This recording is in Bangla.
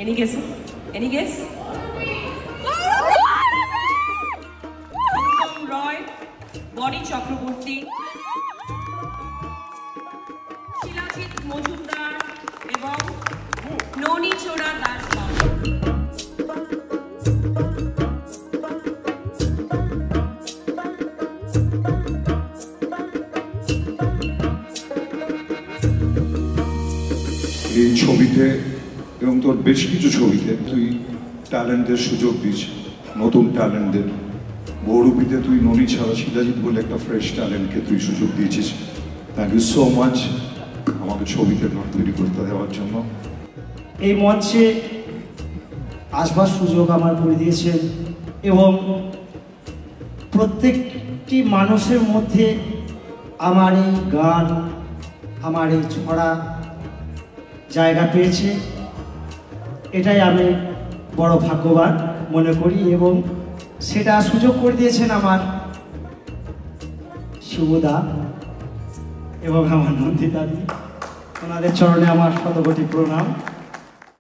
Any guess? Any guess? Roy, Bonnie Chakraborty, Shilajit Mojumdar, এবং Noni Chora Das Babu. এই ছবিতে এবং তোর বেশ কিছু ছবিতে তুই ট্যালেন্টের সুযোগ দিস, নতুন ট্যালেন্টের। বহুরূপীতে তুই ননি ছাড়া শিলাজিৎ বলে একটা ফ্রেশ ট্যালেন্টকে তুই সুযোগ দিয়েছিস। থ্যাংক ইউ সো মাচ আমাকে ছবিতে গান তৈরি করতে দেওয়ার জন্য। এই মঞ্চে আসবার সুযোগ আমার করে দিয়েছেন এবং প্রত্যেকটি মানুষের মধ্যে আমার এই গান, আমার এই ছড়া জায়গা পেয়েছে, এটাই আমি বড় ভাগ্যবান মনে করি এবং সেটা সুযোগ করে দিয়েছেন আমার শুভদা এবং আমার নন্দিতাদি। ওনাদের চরণে আমার শতকোটি প্রণাম।